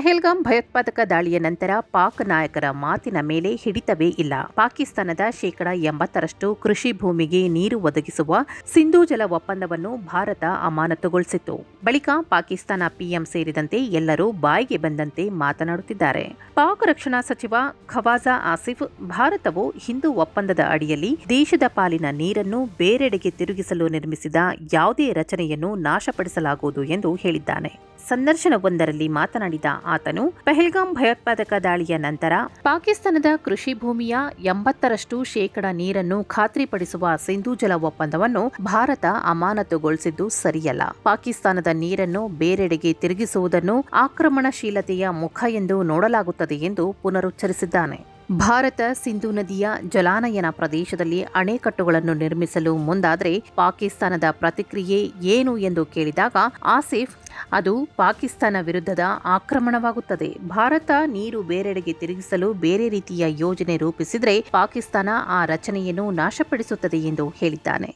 ಪಹಲ್ಗಾಮ್ ಭಯೋತ್ಪಾದಕ ದಾಳಿಯ ನಂತರ ಪಾಕ್ ನಾಯಕರ ಮಾತಿನ ಮೇಲೆ ಹಿಡಿತವೇ ಇಲ್ಲ. ಪಾಕಿಸ್ತಾನದ 80% ಕೃಷಿ ಭೂಮಿಗೆ ನೀರು ಒದಗಿಸುವ ಸಿಂಧೂ ಜಲ ಒಪ್ಪಂದವನ್ನು ಭಾರತ ಅಮಾನತುಗೊಳಿಸಿತ್ತು. ಬಳಿಕ ಪಾಕಿಸ್ತಾನ ಪಿಎಂ ಸೇರಿದಂತೆ ಎಲ್ಲರೂ ಬಾಯಿಗೆ ಬಂದಂತೆ ಮಾತನಾಡುತ್ತಿದ್ದಾರೆ. ಪಾಕ್ ರಕ್ಷಣಾ ಸಚಿವ ಖವಾಜಾ ಆಸಿಫ್, ಭಾರತವು ಹಿಂದೂ ಒಪ್ಪಂದದ ಅಡಿಯಲ್ಲಿ ದೇಶದ ಪಾಲಿನ ನೀರನ್ನು ಬೇರೆಡೆಗೆ ತಿರುಗಿಸಲು ನಿರ್ಮಿಸಿದ ಯಾವುದೇ ರಚನೆಯನ್ನು ನಾಶಪಡಿಸಲಾಗುವುದು ಎಂದು ಹೇಳಿದ್ದಾನೆ. ಸಂದರ್ಶನವೊಂದರಲ್ಲಿ ಮಾತನಾಡಿದ ಆತನು, ಪಹಲ್ಗಾಮ್ ಭಯೋತ್ಪಾದಕ ದಾಳಿಯ ನಂತರ ಪಾಕಿಸ್ತಾನದ ಕೃಷಿ ಭೂಮಿಯ 80% ನೀರನ್ನು ಖಾತ್ರಿಪಡಿಸುವ ಸಿಂಧೂ ಜಲ ಒಪ್ಪಂದವನ್ನು ಭಾರತ ಅಮಾನತುಗೊಳಿಸಿದ್ದು ಸರಿಯಲ್ಲ. ಪಾಕಿಸ್ತಾನದ ನೀರನ್ನು ಬೇರೆಡೆಗೆ ತಿರುಗಿಸುವುದನ್ನು ಆಕ್ರಮಣಶೀಲತೆಯ ಮುಖ ಎಂದು ನೋಡಲಾಗುತ್ತದೆ ಎಂದು ಪುನರುಚ್ಚರಿಸಿದ್ದಾನೆ. ಭಾರತ ಸಿಂಧೂ ನದಿಯ ಜಲಾನಯನ ಪ್ರದೇಶದಲ್ಲಿ ಅಣೆಕಟ್ಟುಗಳನ್ನು ನಿರ್ಮಿಸಲು ಮುಂದಾದರೆ ಪಾಕಿಸ್ತಾನದ ಪ್ರತಿಕ್ರಿಯೆ ಏನು ಎಂದು ಕೇಳಿದಾಗ ಆಸಿಫ್, ಅದು ಪಾಕಿಸ್ತಾನ ವಿರುದ್ಧದ ಆಕ್ರಮಣವಾಗುತ್ತದೆ. ಭಾರತ ನೀರು ಬೇರೆಡೆಗೆ ತಿರುಗಿಸಲು ಬೇರೆ ರೀತಿಯ ಯೋಜನೆ ರೂಪಿಸಿದರೆ ಪಾಕಿಸ್ತಾನ ಆ ರಚನೆಯನ್ನು ನಾಶಪಡಿಸುತ್ತದೆ ಎಂದು ಹೇಳಿದ್ದಾನೆ.